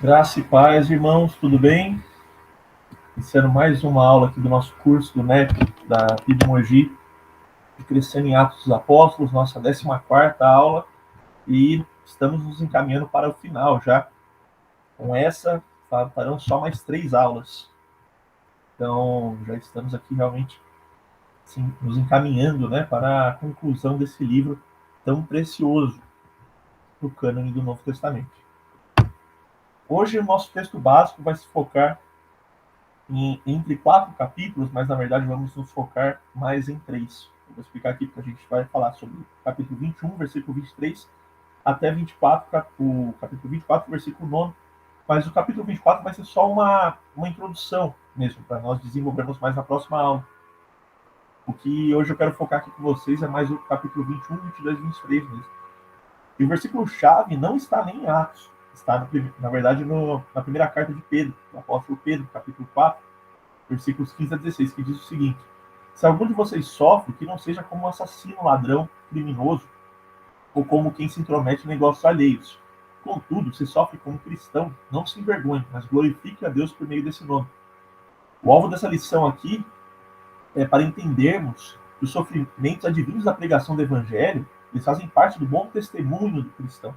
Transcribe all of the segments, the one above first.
Graça e paz, irmãos, tudo bem? Iniciando mais uma aula aqui do nosso curso do NEP, da PIB Mogi, de Crescendo em Atos dos Apóstolos, nossa 14ª aula, e estamos nos encaminhando para o final já. Com essa, faltarão só mais 3 aulas. Então, já estamos aqui realmente assim, nos encaminhando, né, para a conclusão desse livro tão precioso do cânone do Novo Testamento. Hoje, o nosso texto básico vai se focar entre 4 capítulos, mas na verdade vamos nos focar mais em 3. Eu vou explicar aqui, porque a gente vai falar sobre o capítulo 21, versículo 23, até 24, o capítulo 24, versículo 9, mas o capítulo 24 vai ser só uma introdução mesmo, para nós desenvolvermos mais na próxima aula. O que hoje eu quero focar aqui com vocês é mais o capítulo 21, 22 e 23 mesmo. E o versículo-chave não está nem em Atos, está, na verdade, na primeira carta de Pedro, do apóstolo Pedro, capítulo 4, versículos 15 a 16, que diz o seguinte: se algum de vocês sofre, que não seja como um assassino, ladrão, criminoso, ou como quem se intromete em negócios alheios. Contudo, se sofre como cristão, não se envergonhe, mas glorifique a Deus por meio desse nome. O alvo dessa lição aqui é para entendermos que os sofrimentos advindos da pregação do Evangelho, eles fazem parte do bom testemunho do cristão,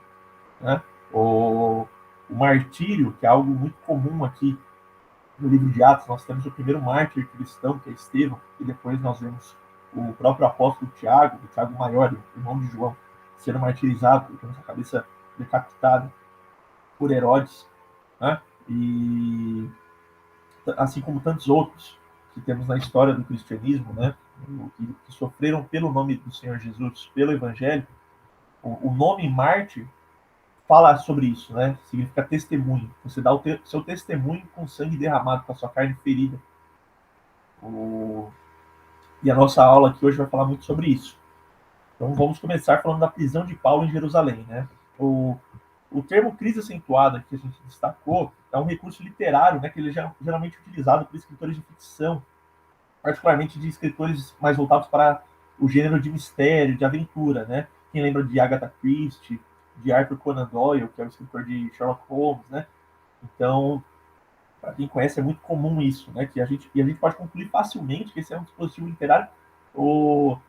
né? O martírio, que é algo muito comum aqui no livro de Atos, nós temos o primeiro mártir cristão, que é Estevão, e depois nós vemos o próprio apóstolo Tiago, o Tiago Maior, irmão de João, sendo martirizado, tendo sua cabeça decapitada por Herodes, né? E assim como tantos outros que temos na história do cristianismo, né? Que sofreram pelo nome do Senhor Jesus, pelo Evangelho. O nome mártir fala sobre isso, né? Significa testemunho. Você dá o seu testemunho com sangue derramado, com a sua carne ferida. E a nossa aula aqui hoje vai falar muito sobre isso. Então vamos começar falando da prisão de Paulo em Jerusalém, né? O termo crise acentuada que a gente destacou é um recurso literário, né? Que ele é geralmente utilizado por escritores de ficção, particularmente de escritores mais voltados para o gênero de mistério, de aventura, né? Quem lembra de Agatha Christie, de Arthur Conan Doyle, que é o escritor de Sherlock Holmes, né? Então, para quem conhece, é muito comum isso, né? Que a gente pode concluir facilmente que esse é um dispositivo literário,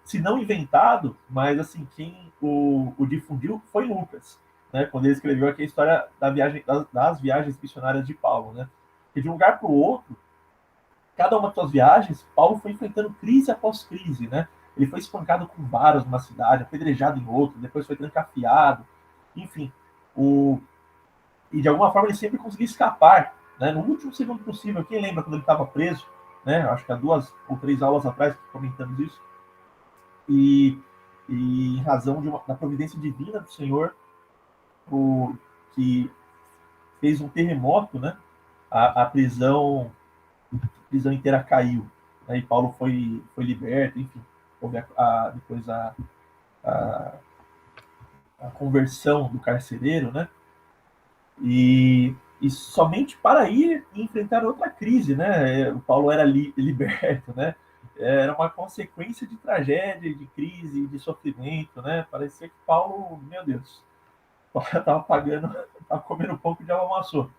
se não inventado, mas assim, quem o difundiu foi Lucas, né? Quando ele escreveu aqui a história das viagens missionárias de Paulo, né? E de um lugar para o outro, cada uma das suas viagens, Paulo foi enfrentando crise após crise, né? Ele foi espancado com varas numa cidade, apedrejado em outra, depois foi trancafiado, enfim. E de alguma forma ele sempre conseguia escapar, né? No último segundo possível. Quem lembra quando ele estava preso, né? Acho que há 2 ou 3 aulas atrás que comentamos isso. E, em razão da providência divina do Senhor, que fez um terremoto, né? A prisão inteira caiu, né? E Paulo foi liberto, enfim. Houve depois a, a conversão do carcereiro, né? E somente para ir enfrentar outra crise, né? O Paulo era liberto, né? Era uma consequência de tragédia, de crise, de sofrimento, né? Parecia que Paulo, meu Deus, estava pagando, estava comendo um pouco de alma maçô.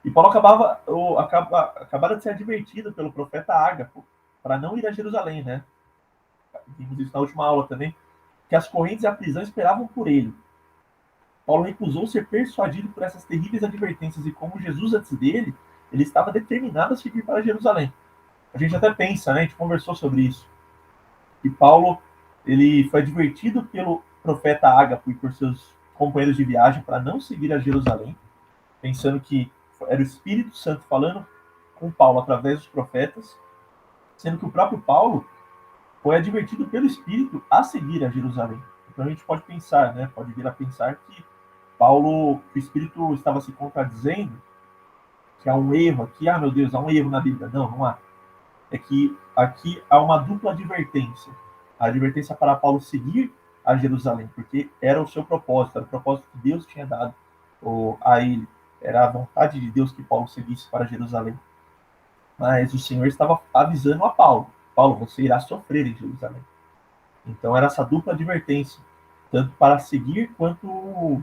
E Paulo acabara de ser advertido pelo profeta Ágapo para não ir a Jerusalém, né? Vimos isso na última aula também, que as correntes e a prisão esperavam por ele. Paulo recusou ser persuadido por essas terríveis advertências e como Jesus antes dele, ele estava determinado a seguir para Jerusalém. A gente até pensa, né? A gente conversou sobre isso. Que Paulo ele foi advertido pelo profeta Ágapo e por seus companheiros de viagem para não seguir a Jerusalém, pensando que era o Espírito Santo falando com Paulo através dos profetas, sendo que o próprio Paulo foi advertido pelo Espírito a seguir a Jerusalém. Então a gente pode pensar, né? Pode vir a pensar que o Espírito estava se contradizendo, que há um erro aqui, meu Deus, há um erro na Bíblia. Não, não há. É que aqui há uma dupla advertência. A advertência para Paulo seguir a Jerusalém, porque era o seu propósito, era o propósito que Deus tinha dado a ele. Era a vontade de Deus que Paulo seguisse para Jerusalém. Mas o Senhor estava avisando a Paulo: Paulo, você irá sofrer em Jerusalém. Então era essa dupla advertência, tanto para seguir quanto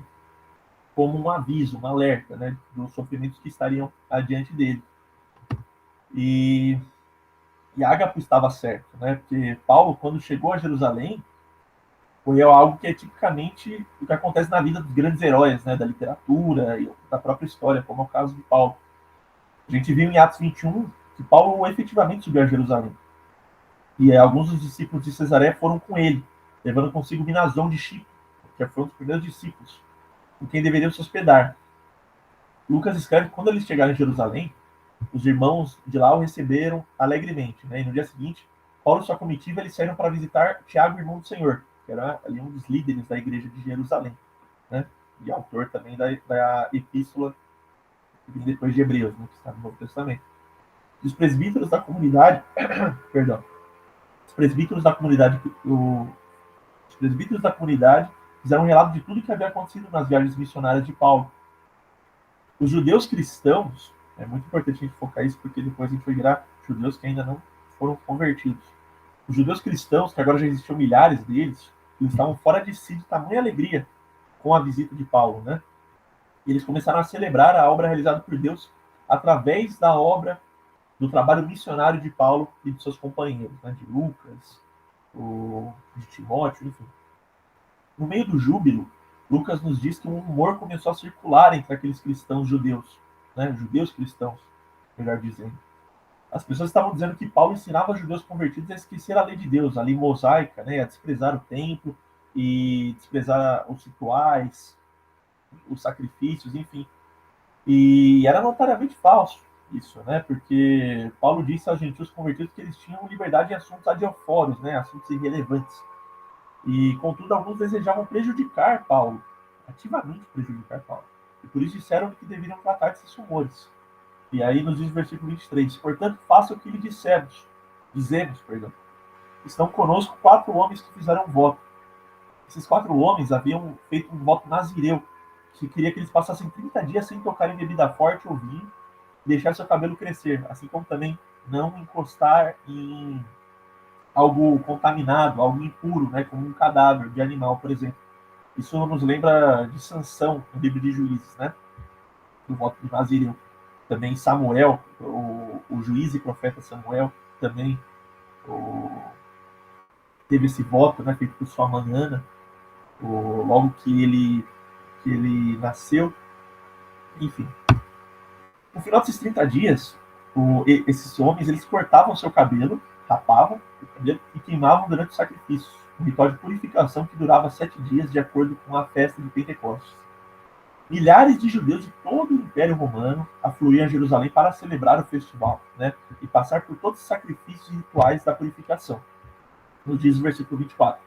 como um aviso, um alerta, né, dos sofrimentos que estariam adiante dele. E Ágapo estava certo, né, porque Paulo, quando chegou a Jerusalém, foi algo que é tipicamente o que acontece na vida dos grandes heróis, né, da literatura e da própria história, como é o caso de Paulo. A gente viu em Atos 21 que Paulo efetivamente subiu a Jerusalém. E alguns dos discípulos de Cesaré foram com ele, levando consigo Minazão de Chipre, que foi um dos primeiros discípulos, com quem deveriam se hospedar. Lucas escreve que quando eles chegaram em Jerusalém, os irmãos de lá o receberam alegremente, né? E no dia seguinte, Paulo e sua comitiva eles saíram para visitar Tiago, irmão do Senhor, que era ali um dos líderes da igreja de Jerusalém, né? E autor também da epístola depois de Hebreus, né? Que está no Novo Testamento. E os presbíteros da comunidade, perdão, os presbíteros da comunidade, os presbíteros da comunidade fizeram um relato de tudo que havia acontecido nas viagens missionárias de Paulo. Os judeus cristãos, é muito importante a gente focar isso, porque depois a gente vai virar judeus que ainda não foram convertidos. Os judeus cristãos, que agora já existiam milhares deles, eles estavam fora de si de tamanha alegria com a visita de Paulo, né? E eles começaram a celebrar a obra realizada por Deus através da obra do trabalho missionário de Paulo e de seus companheiros, né? De Lucas, de Timóteo, enfim. No meio do júbilo, Lucas nos diz que um rumor começou a circular entre aqueles cristãos judeus, né? Judeus cristãos, melhor dizendo. As pessoas estavam dizendo que Paulo ensinava os judeus convertidos a esquecer a lei de Deus, a lei mosaica, né? A desprezar o templo e desprezar os rituais, os sacrifícios, enfim. E era notariamente falso isso, né? Porque Paulo disse aos gentios convertidos que eles tinham liberdade em assuntos adioforos, né? Assuntos irrelevantes. E, contudo, alguns desejavam prejudicar Paulo, ativamente prejudicar Paulo. E por isso disseram que deveriam tratar desses rumores. E aí nos diz o versículo 23, portanto, faça o que lhe dizemos, perdão. Estão conosco 4 homens que fizeram um voto. Esses 4 homens haviam feito um voto nazireu, que queria que eles passassem 30 dias sem tocar em bebida forte ou vinho, e deixar seu cabelo crescer, assim como também não encostar em algo contaminado, algo impuro, né, como um cadáver de animal, por exemplo. Isso nos lembra de Sansão, no livro de Juízes, né, do voto de Nazireu. Também Samuel, o juiz e profeta Samuel, também teve esse voto, né, feito por sua mãe Ana, logo que ele nasceu. Enfim, no final desses 30 dias, esses homens eles cortavam seu cabelo, rapavam o cabelo e queimavam durante os sacrifícios, um ritual de purificação que durava 7 dias, de acordo com a festa de Pentecostes. Milhares de judeus de todo o Império Romano afluíam a Jerusalém para celebrar o festival, né, e passar por todos os sacrifícios e rituais da purificação. Nos diz o versículo 24.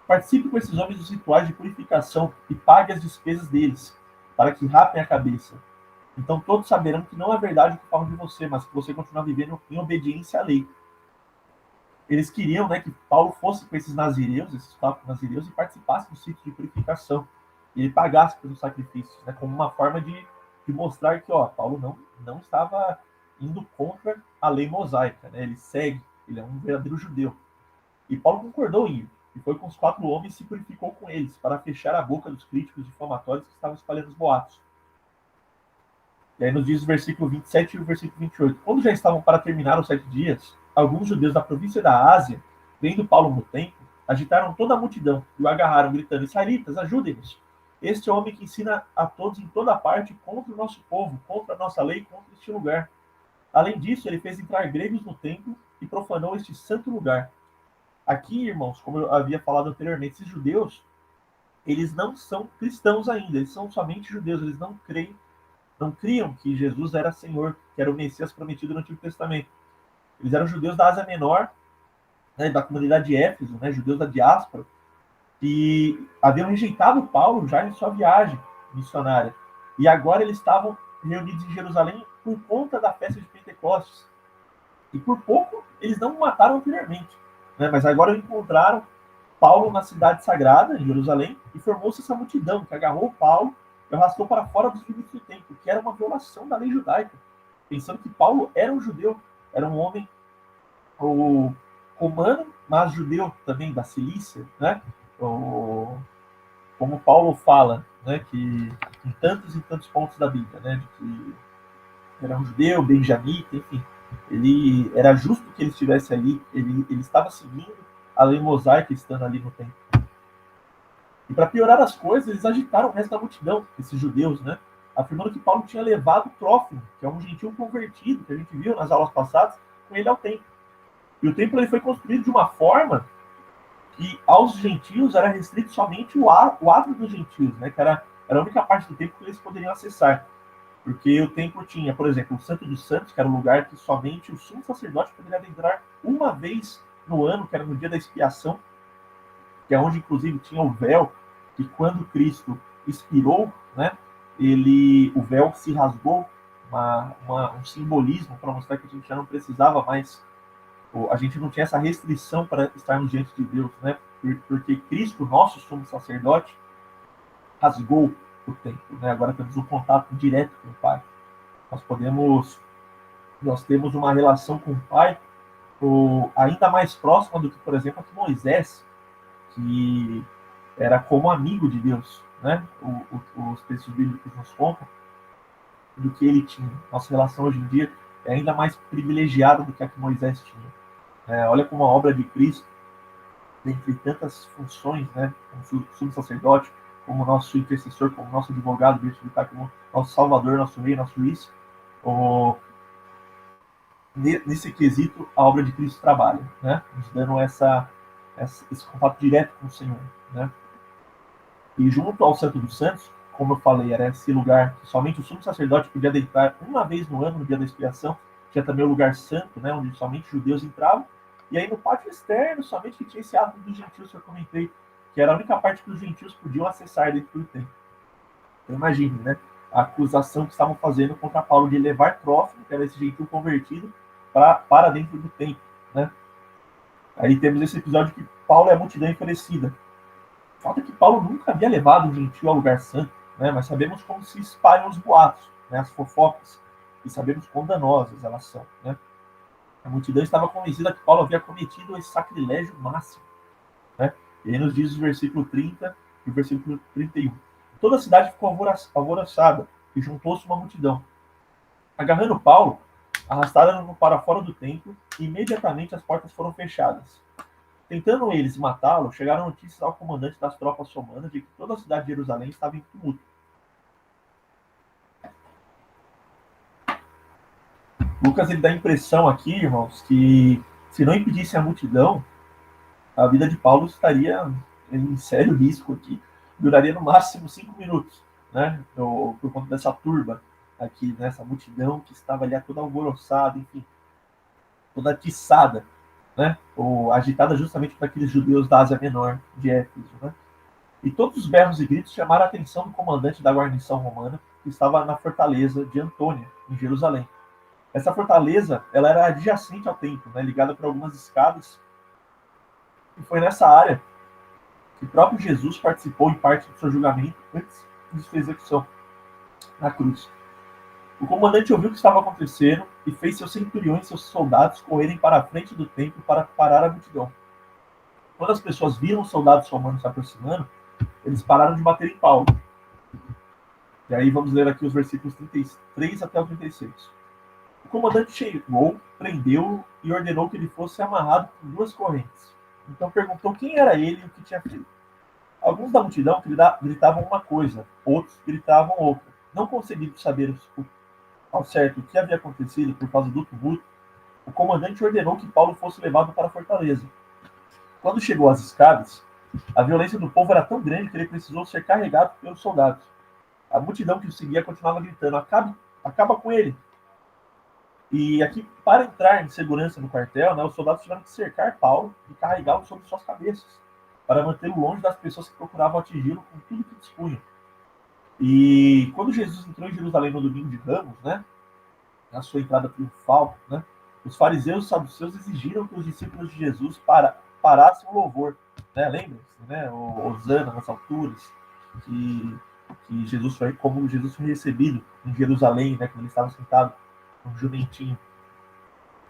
Participe com esses homens dos rituais de purificação e pague as despesas deles, para que rapem a cabeça. Então todos saberão que não é verdade o que falam de você, mas que você continua vivendo em obediência à lei. Eles queriam, né, que Paulo fosse com esses nazireus, esses 4 nazireus, e participasse do sítio de purificação. E ele pagasse pelos sacrifícios, né, como uma forma de mostrar que, Paulo não estava indo contra a lei mosaica, né, ele segue, ele é um verdadeiro judeu. E Paulo concordou em ir, e foi com os 4 homens e se purificou com eles, para fechar a boca dos críticos difamatórios que estavam espalhando os boatos. E aí nos diz o versículo 27 e o versículo 28. Quando já estavam para terminar os 7 dias, alguns judeus da província da Ásia, vendo Paulo no templo, agitaram toda a multidão e o agarraram, gritando, israelitas, ajudem-nos. Este homem que ensina a todos em toda parte contra o nosso povo, contra a nossa lei, contra este lugar. Além disso, ele fez entrar gregos no templo e profanou este santo lugar. Aqui, irmãos, como eu havia falado anteriormente, esses judeus, eles não são cristãos ainda, eles são somente judeus, eles não criam que Jesus era Senhor, que era o Messias prometido no Antigo Testamento. Eles eram judeus da Ásia Menor, né, da comunidade de Éfeso, né, judeus da diáspora, que haviam rejeitado Paulo já em sua viagem missionária. E agora eles estavam reunidos em Jerusalém por conta da festa de Pentecostes. E por pouco eles não o mataram anteriormente, né, mas agora encontraram Paulo na cidade sagrada, em Jerusalém, e formou-se essa multidão que agarrou Paulo e arrastou para fora dos limites do templo, que era uma violação da lei judaica, pensando que Paulo era um judeu, era um homem romano, mas judeu também, da Cilícia, né? Como Paulo fala, né, que em tantos e tantos pontos da Bíblia, né? De que era um judeu, benjamita, enfim. Ele era justo que ele estivesse ali, ele estava seguindo a lei mosaica estando ali no templo. E para piorar as coisas, eles agitaram o resto da multidão, esses judeus, né? Afirmando que Paulo tinha levado Trófimo, que é um gentil convertido, que a gente viu nas aulas passadas, com ele ao templo. E o templo ele foi construído de uma forma que aos gentios era restrito somente o átrio dos gentios, né? Que era a única parte do templo que eles poderiam acessar. Porque o templo tinha, por exemplo, o Santo dos Santos, que era um lugar que somente o sumo sacerdote poderia entrar uma vez no ano, que era no dia da expiação, que é onde inclusive tinha o véu, que quando Cristo expirou, né, o véu se rasgou, um simbolismo para mostrar que a gente já não precisava mais, a gente não tinha essa restrição para estarmos diante de Deus, né, porque Cristo, nosso sumo sacerdote, rasgou o templo, né, agora temos um contato direto com o Pai. Nós temos uma relação com o Pai ainda mais próxima do que, por exemplo, a que Moisés, que era como amigo de Deus, né? Os textos bíblicos nos contam do que ele tinha. Nossa relação hoje em dia é ainda mais privilegiada do que a que Moisés tinha. Olha como a obra de Cristo, dentre tantas funções, né? Como sumo sacerdote, como nosso intercessor, como nosso advogado, como nosso salvador, nosso rei, nosso juiz, nesse quesito a obra de Cristo trabalha, né? Nos dando esse contato direto com o Senhor, né? E junto ao Santo dos Santos, como eu falei, era esse lugar que somente o sumo sacerdote podia deitar uma vez no ano, no dia da expiação. Tinha também o lugar santo, né, onde somente judeus entravam. E aí no pátio externo, somente que tinha esse ato dos gentios que eu comentei, que era a única parte que os gentios podiam acessar dentro do templo. Então imagine, né, a acusação que estavam fazendo contra Paulo de levar Trófimo, que era esse gentio convertido, para dentro do templo, né. Aí temos esse episódio que Paulo é a multidão enfurecida. Falta que Paulo nunca havia levado um gentio ao lugar santo, né? Mas sabemos como se espalham os boatos, né? As fofocas, e sabemos quão danosas elas são, né? A multidão estava convencida que Paulo havia cometido esse sacrilégio máximo, né? E aí nos diz o versículo 30 e o versículo 31. Toda a cidade ficou alvoroçada e juntou-se uma multidão. Agarrando Paulo, arrastaram-no para fora do templo e imediatamente as portas foram fechadas. Tentando eles matá-lo, chegaram notícias ao comandante das tropas romanas de que toda a cidade de Jerusalém estava em tumulto. Lucas ele dá a impressão aqui, irmãos, que se não impedisse a multidão, a vida de Paulo estaria em sério risco aqui. Duraria no máximo 5 minutos, né? Por conta dessa turba aqui, nessa multidão que estava ali toda alvoroçada, enfim, toda atiçada, né? Ou agitada justamente por aqueles judeus da Ásia Menor, de Éfeso, né? E todos os berros e gritos chamaram a atenção do comandante da guarnição romana, que estava na fortaleza de Antônia, em Jerusalém. Essa fortaleza ela era adjacente ao templo, né, ligada por algumas escadas, e foi nessa área que o próprio Jesus participou em parte do seu julgamento antes de sua execução na cruz. O comandante ouviu o que estava acontecendo e fez seus centuriões e seus soldados correrem para a frente do templo para parar a multidão. Quando as pessoas viram os soldados romanos se aproximando, eles pararam de bater em Paulo. E aí vamos ler aqui os versículos 33 até o 36. O comandante chegou, prendeu-o e ordenou que ele fosse amarrado com 2 correntes. Então perguntou quem era ele e o que tinha feito. Alguns da multidão gritavam uma coisa, outros gritavam outra. Não conseguindo saber ao certo o que havia acontecido por causa do tumulto, o comandante ordenou que Paulo fosse levado para a fortaleza. Quando chegou às escadas, a violência do povo era tão grande que ele precisou ser carregado pelos soldados. A multidão que o seguia continuava gritando: acaba com ele! E aqui, para entrar em segurança no quartel, né, os soldados tiveram que cercar Paulo e carregá-lo sobre suas cabeças, para mantê-lo longe das pessoas que procuravam atingi-lo com tudo que dispunham. E quando Jesus entrou em Jerusalém no domingo de Ramos, né, na sua entrada triunfal, né, os fariseus e saduceus exigiram que os discípulos de Jesus parassem o louvor. Né? Lembram-se, né, o Hosana nas alturas, que Jesus como Jesus foi recebido em Jerusalém, né, quando ele estava sentado um jumentinho.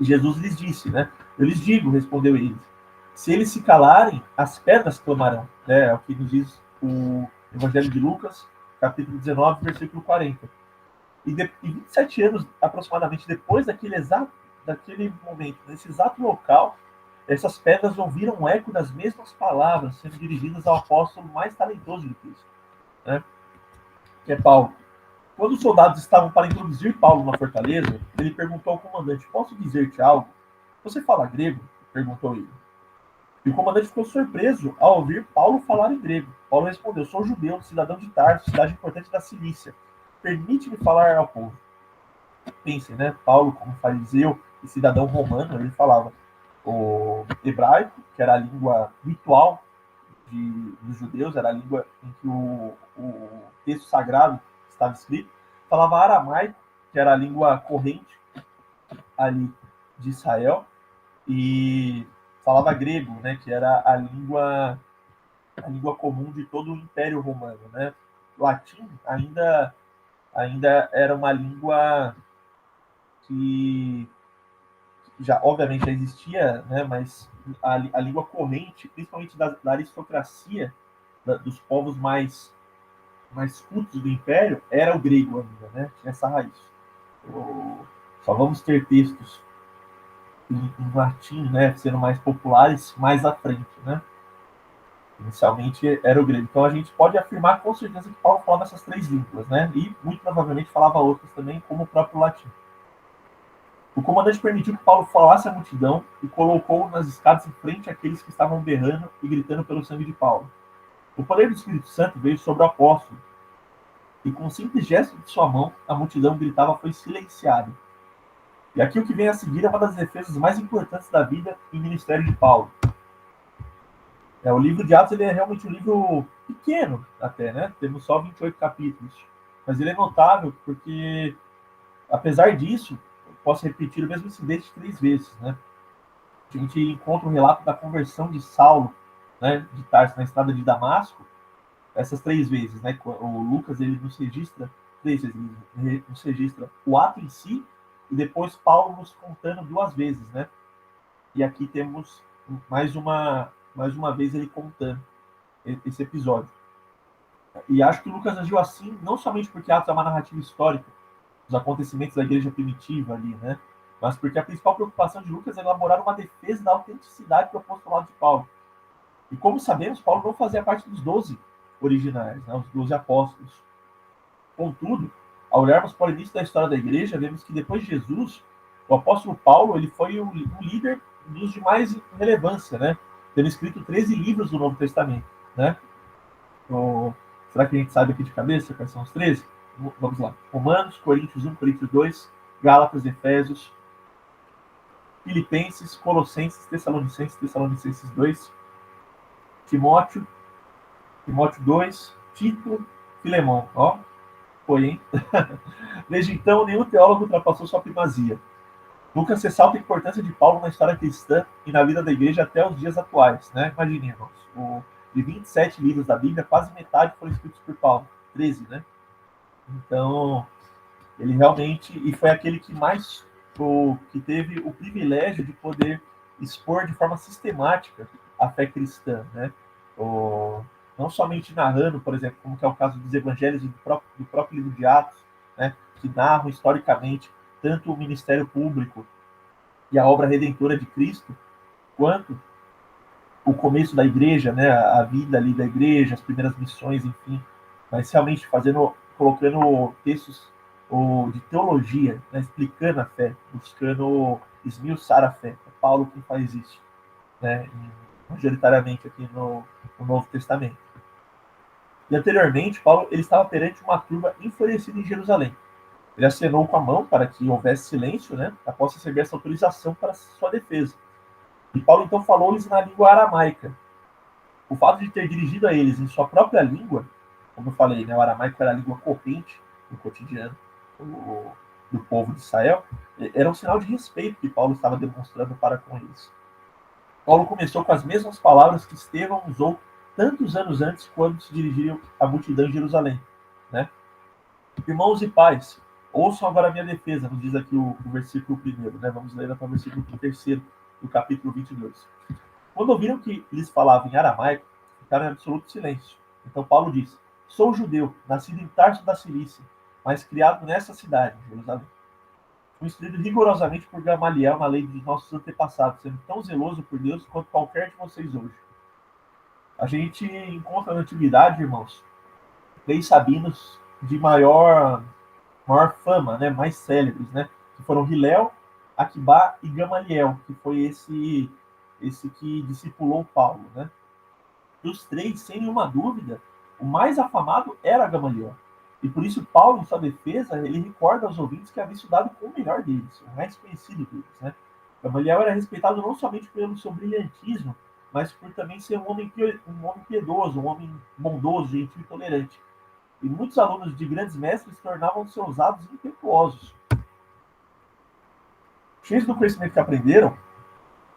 E Jesus lhes disse, né? Eu lhes digo, respondeu ele, se eles se calarem, as pedras clamarão. Né? É o que nos diz o Evangelho de Lucas, capítulo 19, versículo 40. E 27 anos, aproximadamente, depois daquele momento, nesse exato local, essas pedras ouviram um eco das mesmas palavras sendo dirigidas ao apóstolo mais talentoso de Cristo, né? Que é Paulo. Quando os soldados estavam para introduzir Paulo na fortaleza, ele perguntou ao comandante: "Posso dizer-te algo? Você fala grego?" perguntou ele. E o comandante ficou surpreso ao ouvir Paulo falar em grego. Paulo respondeu: "Sou judeu, cidadão de Tarso, cidade importante da Cilícia. Permite-me falar ao povo." Pensem, né? Paulo, como fariseu e cidadão romano, ele falava o hebraico, que era a língua ritual dos judeus, era a língua em que o texto sagrado estava escrito. Falava aramaico, que era a língua corrente ali de Israel, e falava grego, né, que era a língua comum de todo o Império Romano, né? Latim ainda era uma língua que já obviamente já existia, né, mas a língua corrente, principalmente da aristocracia, dos povos mais cultos do Império, era o grego ainda, né? Tinha essa raiz. Só vamos ter textos em latim, né, sendo mais populares mais à frente, né? Inicialmente era o grego. Então a gente pode afirmar com certeza que Paulo falava essas três línguas, né? E muito provavelmente falava outras também, como o próprio latim. O comandante permitiu que Paulo falasse à multidão e colocou-o nas escadas em frente àqueles que estavam berrando e gritando pelo sangue de Paulo. O poder do Espírito Santo veio sobre o apóstolo, e com um simples gesto de sua mão, a multidão gritava foi silenciada. E aqui o que vem a seguir é uma das defesas mais importantes da vida e ministério de Paulo. O livro de Atos ele é realmente um livro pequeno até, né? Temos só 28 capítulos. Mas ele é notável porque, apesar disso, eu posso repetir o mesmo incidente 3 vezes, né? A gente encontra um relato da conversão de Saulo, né, de Tarso na estrada de Damasco, essas 3 vezes, né? O Lucas ele nos registra 3 vezes, ele nos registra o ato em si e depois Paulo nos contando 2 vezes, né? E aqui temos mais uma vez ele contando esse episódio. E acho que o Lucas agiu assim não somente porque Atos é uma narrativa histórica dos acontecimentos da igreja primitiva ali, né? Mas porque a principal preocupação de Lucas é elaborar uma defesa da autenticidade do apostolado de Paulo. E como sabemos, Paulo não fazia parte dos 12 originais, né? Os 12 apóstolos. Contudo, ao olharmos para o início da história da igreja, vemos que depois de Jesus, o apóstolo Paulo ele foi o líder dos de mais relevância, né? Tendo escrito 13 livros do Novo Testamento, né? Então, será que a gente sabe aqui de cabeça quais são os 13? Vamos lá. Romanos, Coríntios 1, Coríntios 2, Gálatas, Efésios, Filipenses, Colossenses, Tessalonicenses 2, Timóteo, Timóteo 2, Tito, Filemão. Ó, foi, hein? Desde então, nenhum teólogo ultrapassou sua primazia. Lucas ressalta a importância de Paulo na história cristã e na vida da igreja até os dias atuais, né? Imaginem, irmãos, de 27 livros da Bíblia, quase metade foram escritos por Paulo, 13, né? Então, ele realmente, e foi aquele que mais, que teve o privilégio de poder expor de forma sistemática a fé cristã, né? Não somente narrando, por exemplo, como que é o caso dos evangelhos do próprio livro de Atos, né? Que narram historicamente tanto o ministério público e a obra redentora de Cristo, quanto o começo da igreja, né, a vida ali da igreja, as primeiras missões, enfim, mas realmente colocando textos de teologia, né, explicando a fé, buscando esmiuçar a fé. É Paulo que faz isso, né, majoritariamente aqui no Novo Testamento. E anteriormente, Paulo ele estava perante uma turba enfurecida em Jerusalém. Ele acenou com a mão para que houvesse silêncio, né, após receber essa autorização para sua defesa. E Paulo então falou-lhes na língua aramaica. O fato de ter dirigido a eles em sua própria língua, como eu falei, né, o aramaico era a língua corrente no cotidiano do povo de Israel, era um sinal de respeito que Paulo estava demonstrando para com eles. Paulo começou com as mesmas palavras que Estevão usou tantos anos antes quando se dirigiram à multidão em Jerusalém, né? Irmãos e pais, ouçam agora a minha defesa, nos diz aqui o versículo 1, né? Vamos ler até o versículo 3 do capítulo 22. Quando ouviram que lhes falava em aramaico, ficaram em absoluto silêncio. Então Paulo disse: Sou judeu, nascido em Tarso da Cilícia, mas criado nessa cidade, Jerusalém. Fui instruído rigorosamente por Gamaliel na lei dos nossos antepassados, sendo tão zeloso por Deus quanto qualquer de vocês hoje. A gente encontra na antiguidade, irmãos, 3 rabinos de maior fama, né, mais célebres, né, que foram Hilel, Aquibá e Gamaliel, que foi esse que discipulou Paulo, né? Dos três, sem nenhuma dúvida, o mais afamado era Gamaliel. E por isso Paulo, em sua defesa, ele recorda aos ouvintes que havia estudado com o melhor deles, o mais conhecido deles, né? Gamaliel era respeitado não somente pelo seu brilhantismo, mas por também ser um homem piedoso, um homem bondoso, gentil e tolerante. E muitos alunos de grandes mestres tornavam-se ousados e impetuosos. Cheios do conhecimento que aprenderam,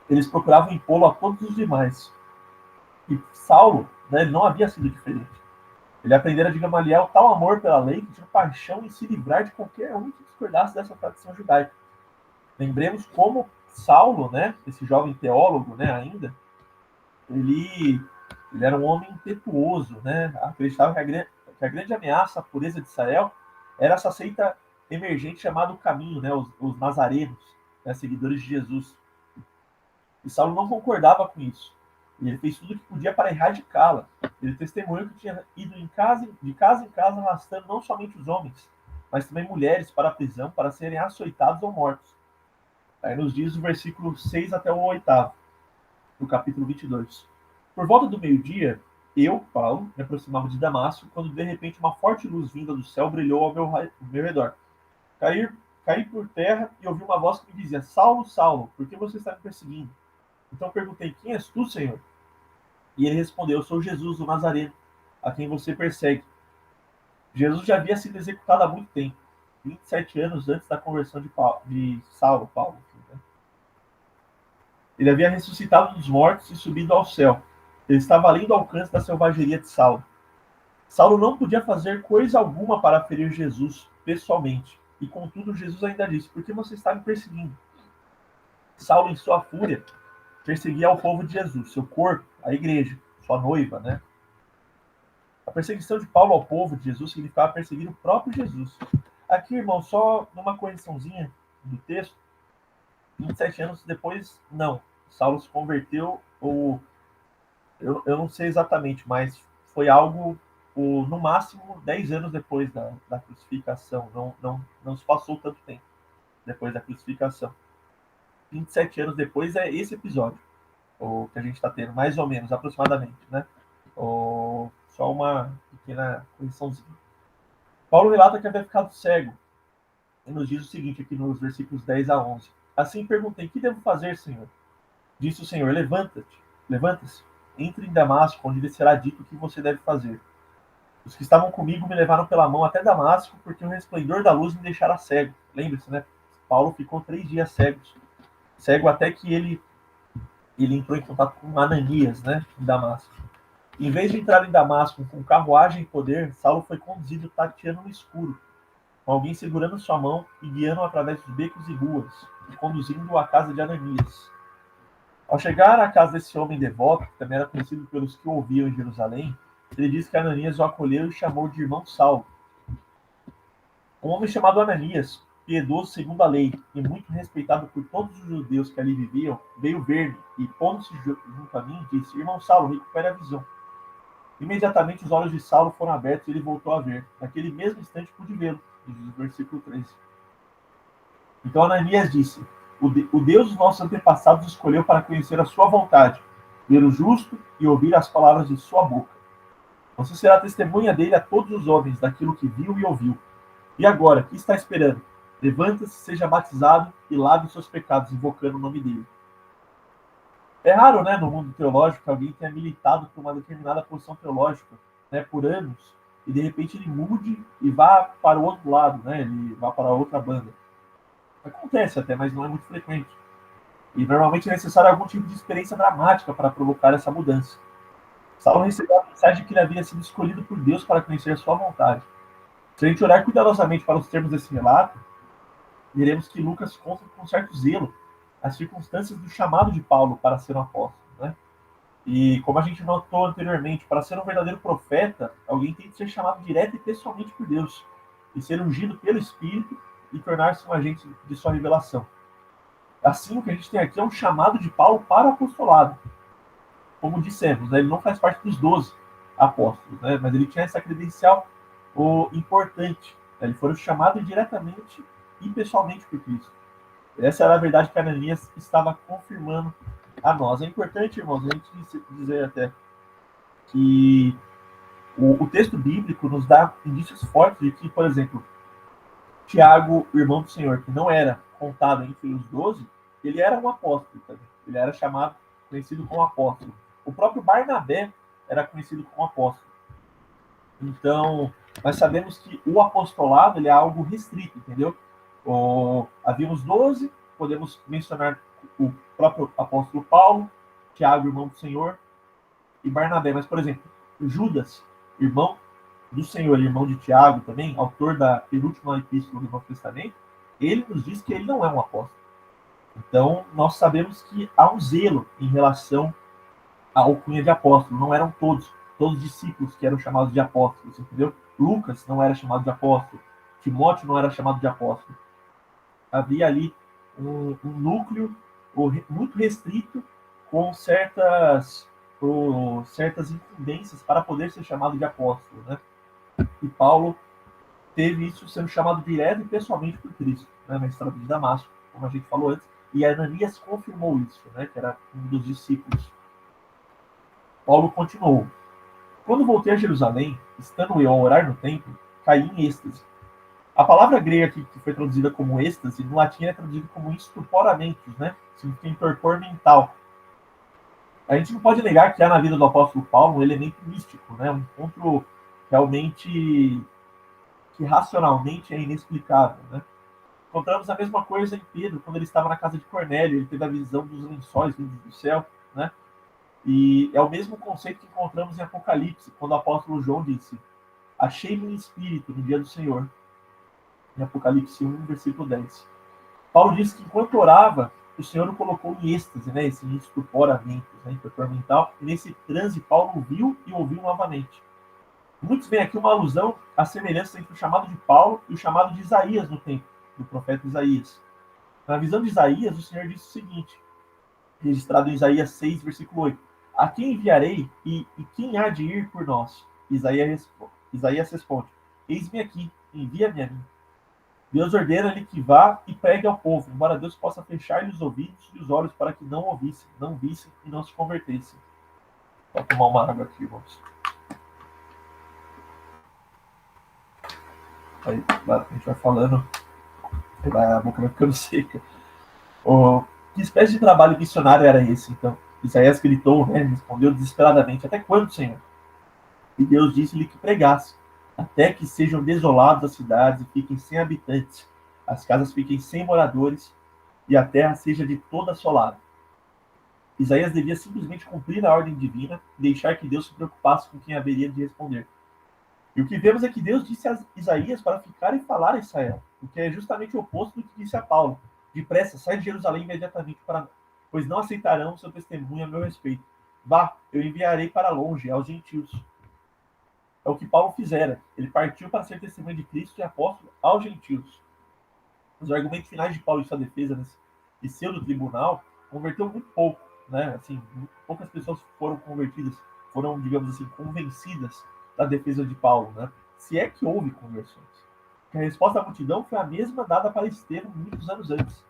eles procuravam impô-lo a todos os demais. E Saulo, né, ele não havia sido diferente. Ele aprendera de Gamaliel tal amor pela lei que tinha paixão em se livrar de qualquer um que discordasse dessa tradição judaica. Lembremos como Saulo, né, esse jovem teólogo, né, ainda, ele era um homem impetuoso, né, acreditava que a grande ameaça à pureza de Israel era essa seita emergente chamada o Caminho, né, os nazarenos, né, seguidores de Jesus. E Saulo não concordava com isso. E ele fez tudo o que podia para erradicá-la. Ele testemunhou que tinha ido de casa em casa, arrastando não somente os homens, mas também mulheres para a prisão, para serem açoitados ou mortos. Aí nos diz o versículo 6 até o 8º, do capítulo 22. Por volta do meio-dia, eu, Paulo, me aproximava de Damasco, quando de repente uma forte luz vinda do céu brilhou ao meu redor. Caí por terra e ouvi uma voz que me dizia: Saulo, Saulo, por que você está me perseguindo? Então perguntei: quem és tu, Senhor? E ele respondeu: eu sou Jesus, o Nazareno, a quem você persegue. Jesus já havia sido executado há muito tempo, 27 anos antes da conversão de Saulo, Paulo. Né? Ele havia ressuscitado dos mortos e subido ao céu. Ele estava além do alcance da selvageria de Saulo. Saulo não podia fazer coisa alguma para ferir Jesus pessoalmente. E contudo, Jesus ainda disse: por que você está me perseguindo? Saulo, em sua fúria, perseguia o povo de Jesus, seu corpo, a igreja, sua noiva, né? A perseguição de Paulo ao povo de Jesus significava perseguir o próprio Jesus. Aqui, irmão, só numa correçãozinha do texto, 27 anos depois, não. Saulo se converteu, ou eu não sei exatamente, mas foi algo, no máximo, 10 anos depois da crucificação. Não se passou tanto tempo depois da crucificação. 27 anos depois é esse episódio, o que a gente está tendo, mais ou menos, aproximadamente, né? Só uma pequena correçãozinha. Paulo relata que havia ficado cego e nos diz o seguinte aqui nos versículos 10 a 11. Assim perguntei: que devo fazer, Senhor? Disse o Senhor: levanta-se, entre em Damasco, onde lhe será dito o que você deve fazer. Os que estavam comigo me levaram pela mão até Damasco, porque o resplendor da luz me deixara cego. Lembre-se, né? Paulo ficou 3 dias cego até que ele entrou em contato com Ananias, né, em Damasco. Em vez de entrar em Damasco com carruagem e poder, Saulo foi conduzido tateando no escuro, com alguém segurando sua mão e guiando-o através dos becos e ruas, e conduzindo-o à casa de Ananias. Ao chegar à casa desse homem devoto, que também era conhecido pelos que o ouviam em Jerusalém, ele disse que Ananias o acolheu e chamou de irmão Saulo. Um homem chamado Ananias, piedoso segundo a lei e muito respeitado por todos os judeus que ali viviam, veio ver-me e, pondo-se junto a mim, disse: irmão Saulo, recupere a visão. Imediatamente os olhos de Saulo foram abertos e ele voltou a ver. Naquele mesmo instante pude vê-lo, diz o versículo 13. Então Ananias disse: o Deus dos nossos antepassados escolheu para conhecer a sua vontade, ver o justo e ouvir as palavras de sua boca. Você será testemunha dele a todos os homens daquilo que viu e ouviu. E agora, que está esperando? Levanta-se, seja batizado e lave seus pecados, invocando o nome dele. É raro, né, no mundo teológico, que alguém tenha militado por uma determinada posição teológica, né, por anos, e de repente ele mude e vá para o outro lado, né, ele vá para outra banda. Acontece até, mas não é muito frequente. E normalmente é necessário algum tipo de experiência dramática para provocar essa mudança. Saulo recebeu a mensagem de que ele havia sido escolhido por Deus para conhecer a sua vontade. Se a gente olhar cuidadosamente para os termos desse relato, veremos que Lucas conta com certo zelo as circunstâncias do chamado de Paulo para ser um apóstolo, né? E como a gente notou anteriormente, para ser um verdadeiro profeta, alguém tem que ser chamado direto e pessoalmente por Deus, e ser ungido pelo Espírito e tornar-se um agente de sua revelação. Assim, o que a gente tem aqui é um chamado de Paulo para o apostolado. Como dissemos, né, ele não faz parte dos 12 apóstolos, né, mas ele tinha essa credencial importante. Né, ele foi chamado diretamente e pessoalmente por Cristo. Essa era a verdade que Ananias estava confirmando a nós. É importante, irmãos, a gente dizer até que o texto bíblico nos dá indícios fortes de que, por exemplo, Tiago, o irmão do Senhor, que não era contado entre os 12, ele era um apóstolo também. Ele era chamado, conhecido como apóstolo. O próprio Barnabé era conhecido como apóstolo. Então, nós sabemos que o apostolado ele é algo restrito, entendeu? Havíamos 12, podemos mencionar o próprio apóstolo Paulo, Tiago, irmão do Senhor, e Barnabé. Mas, por exemplo, Judas, irmão do Senhor, irmão de Tiago também, autor da penúltima epístola do Novo Testamento, ele nos diz que ele não é um apóstolo. Então, nós sabemos que há um zelo em relação à alcunha de apóstolo. Não eram todos os discípulos que eram chamados de apóstolos, entendeu? Lucas não era chamado de apóstolo. Timóteo não era chamado de apóstolo. Havia ali um núcleo muito restrito com certas incumbências para poder ser chamado de apóstolo, né? E Paulo teve isso sendo chamado direto e pessoalmente por Cristo, né, na estrada de Damasco, como a gente falou antes, e Ananias confirmou isso, né, que era um dos discípulos. Paulo continuou: quando voltei a Jerusalém, estando eu a orar no templo, caí em êxtase. A palavra grega aqui, que foi traduzida como êxtase, no latim é traduzida como estuporamentos, né, significa em torpor mental. A gente não pode negar que há na vida do apóstolo Paulo um elemento místico, né, um encontro realmente que racionalmente é inexplicável, né? Encontramos a mesma coisa em Pedro, quando ele estava na casa de Cornélio, ele teve a visão dos lençóis vindos do céu, né? E é o mesmo conceito que encontramos em Apocalipse, quando o apóstolo João disse: achei-me em espírito no dia do Senhor, em Apocalipse 1, versículo 10. Paulo disse que enquanto orava, o Senhor o colocou em êxtase, né? Esse estuporamento, né? Mental, e nesse transe Paulo viu e ouviu novamente. Muitos veem aqui uma alusão à semelhança entre o chamado de Paulo e o chamado de Isaías no tempo, do profeta Isaías. Na visão de Isaías, o Senhor disse o seguinte, registrado em Isaías 6, versículo 8: a quem enviarei e quem há de ir por nós? Isaías responde: eis-me aqui, envia-me a mim. Deus ordena-lhe que vá e pregue ao povo, embora Deus possa fechar-lhe os ouvidos e os olhos para que não ouvissem, não vissem e não se convertessem. Vou tomar uma água aqui, irmãos. Aí, a gente vai falando, a boca vai ficando seca. Que espécie de trabalho missionário era esse, então? Isaías gritou, né, respondeu desesperadamente: até quando, Senhor? E Deus disse-lhe que pregasse, até que sejam desoladas as cidades e fiquem sem habitantes, as casas fiquem sem moradores e a terra seja de toda assolada. Isaías devia simplesmente cumprir a ordem divina e deixar que Deus se preocupasse com quem haveria de responder. E o que vemos é que Deus disse a Isaías para ficar e falar a Israel, o que é justamente o oposto do que disse a Paulo: depressa, sai de Jerusalém imediatamente, pois não aceitarão o seu testemunho a meu respeito. Vá, eu enviarei para longe, aos gentios. É o que Paulo fizera. Ele partiu para ser testemunha de Cristo e apóstolo aos gentios. Os argumentos finais de Paulo em sua defesa nesse pseudo-tribunal converteu muito pouco, né? Assim, poucas pessoas foram convertidas, foram, digamos assim, convencidas da defesa de Paulo, né? Se é que houve conversões. A resposta da multidão foi a mesma dada para Estevão muitos anos antes.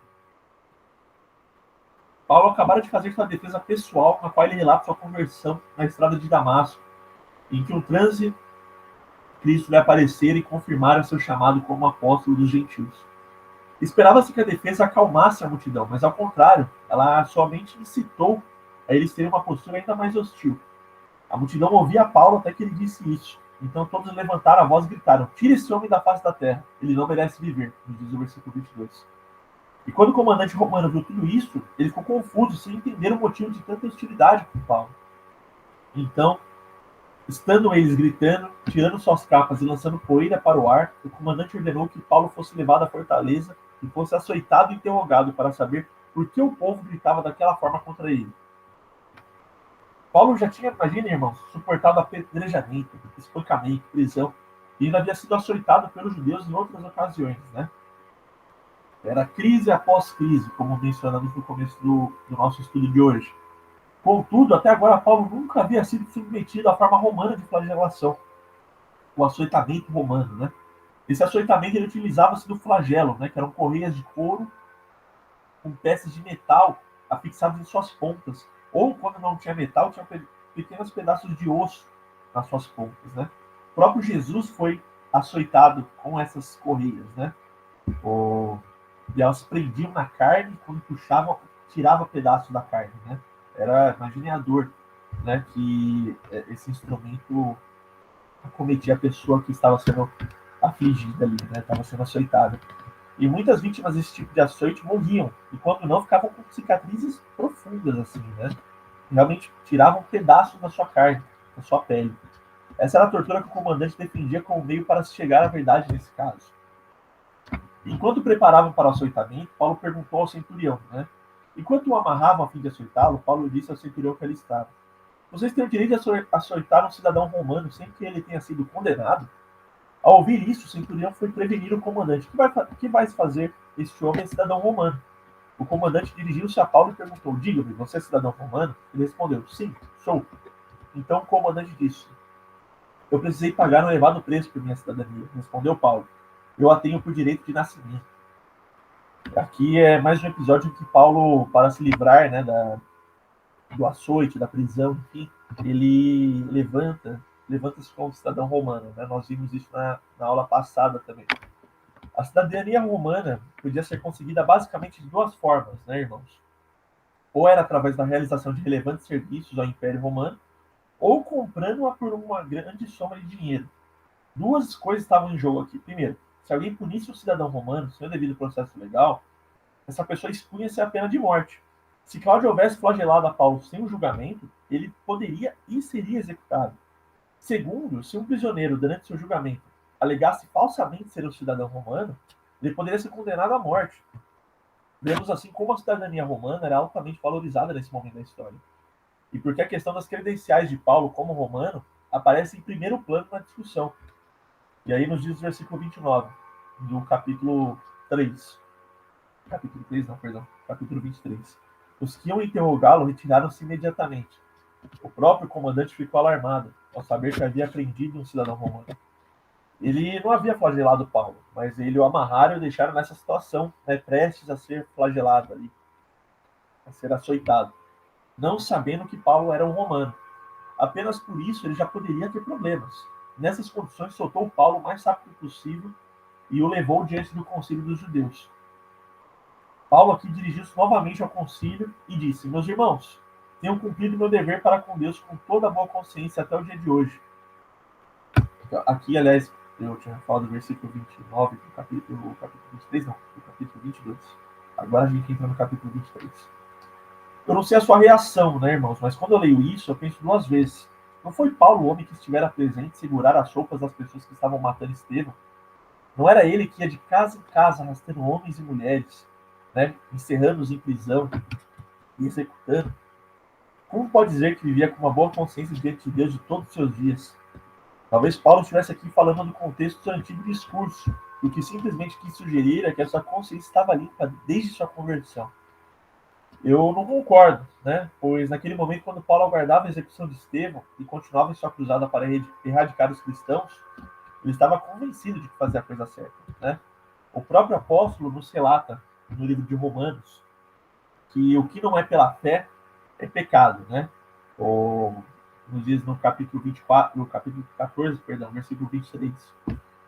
Paulo acabara de fazer sua defesa pessoal, na qual ele relata sua conversão na estrada de Damasco, em que um transe Cristo lhe aparecer e confirmar seu chamado como apóstolo dos gentios. Esperava-se que a defesa acalmasse a multidão, mas ao contrário, ela somente incitou a eles terem uma postura ainda mais hostil. A multidão ouvia Paulo até que ele disse isso. Então todos levantaram a voz e gritaram: tire esse homem da face da terra, ele não merece viver, nos diz o versículo 22. E quando o comandante romano viu tudo isso, ele ficou confuso, sem entender o motivo de tanta hostilidade por Paulo. Então, estando eles gritando, tirando suas capas e lançando poeira para o ar, o comandante ordenou que Paulo fosse levado à fortaleza e fosse açoitado e interrogado para saber por que o povo gritava daquela forma contra ele. Paulo já tinha, imagina, irmãos, suportado apedrejamento, espancamento, prisão, e ainda havia sido açoitado pelos judeus em outras ocasiões, né? Era crise após crise, como mencionamos no começo do nosso estudo de hoje. Contudo, até agora, Paulo nunca havia sido submetido à forma romana de flagelação, o açoitamento romano, né? Esse açoitamento ele utilizava-se do flagelo, né? Que eram correias de couro com peças de metal afixadas em suas pontas. Ou, quando não tinha metal, tinha pequenos pedaços de osso nas suas pontas, né? O próprio Jesus foi açoitado com essas correias, né? E elas prendiam na carne, quando puxavam, tirava pedaços da carne, né? Era, imagine a dor, né? Que esse instrumento acometia a pessoa que estava sendo afligida ali, né? Estava sendo açoitada. E muitas vítimas desse tipo de açoite morriam, e quando não, ficavam com cicatrizes profundas, assim, né? Realmente tiravam pedaços da sua carne, da sua pele. Essa era a tortura que o comandante defendia como meio para se chegar à verdade nesse caso. Enquanto preparavam para o açoitamento, Paulo perguntou ao centurião, né? Enquanto o amarravam a fim de açoitá-lo, Paulo disse ao centurião que ali estava: Vocês têm o direito de açoitar um cidadão romano sem que ele tenha sido condenado? Ao ouvir isso, o centurião foi prevenir o comandante: O que vai fazer este homem cidadão romano? O comandante dirigiu-se a Paulo e perguntou: Diga-me, você é cidadão romano? Ele respondeu: Sim, sou. Então o comandante disse: Eu precisei pagar um elevado preço por minha cidadania. Respondeu Paulo: Eu a tenho por direito de nascimento. Aqui é mais um episódio em que Paulo, para se livrar, né, do açoite, da prisão, enfim, ele levanta-se como cidadão romano, né? Nós vimos isso na aula passada também. A cidadania romana podia ser conseguida basicamente de duas formas, né, irmãos? Ou era através da realização de relevantes serviços ao Império Romano, ou comprando-a por uma grande soma de dinheiro. Duas coisas estavam em jogo aqui. Primeiro, se alguém punisse um cidadão romano sem o devido processo legal, essa pessoa expunha-se à pena de morte. Se Cláudio houvesse flagelado a Paulo sem um julgamento, ele poderia e seria executado. Segundo, se um prisioneiro, durante seu julgamento, alegasse falsamente ser um cidadão romano, ele poderia ser condenado à morte. Vemos assim como a cidadania romana era altamente valorizada nesse momento da história. E porque a questão das credenciais de Paulo como romano aparece em primeiro plano na discussão. E aí nos diz o versículo 29 do capítulo 3. Capítulo 3, não, perdão. Capítulo 23. Os que iam interrogá-lo retiraram-se imediatamente. O próprio comandante ficou alarmado ao saber que havia prendido um cidadão romano. Ele não havia flagelado Paulo, mas ele o amarraram e o deixaram nessa situação, né, prestes a ser flagelado ali, a ser açoitado, não sabendo que Paulo era um romano. Apenas por isso ele já poderia ter problemas. Nessas condições, soltou Paulo o mais rápido possível e o levou diante do concílio dos judeus. Paulo aqui dirigiu-se novamente ao concílio e disse: Meus irmãos, tenho cumprido meu dever para com Deus com toda a boa consciência até o dia de hoje. Aqui, aliás, eu tinha falado do versículo 29 do capítulo 23, não, do capítulo 22. Agora a gente entra no capítulo 23. Eu não sei a sua reação, né, irmãos, mas quando eu leio isso, eu penso duas vezes. Não foi Paulo o homem que estivera presente segurar as roupas das pessoas que estavam matando Estevão? Não era ele que ia de casa em casa arrastando homens e mulheres, né, encerrando-os em prisão e executando? Como pode dizer que vivia com uma boa consciência diante de Deus de todos os seus dias? Talvez Paulo estivesse aqui falando do contexto do antigo discurso, e o que simplesmente quis sugerir é que a sua consciência estava limpa desde sua conversão. Eu não concordo, né? Pois naquele momento, quando Paulo aguardava a execução de Estevão e continuava em sua cruzada para erradicar os cristãos, ele estava convencido de que fazia a coisa certa, né? O próprio apóstolo nos relata, no livro de Romanos, que o que não é pela fé é pecado, né? Ou nos diz no capítulo 24, no capítulo 14, perdão, versículo 23.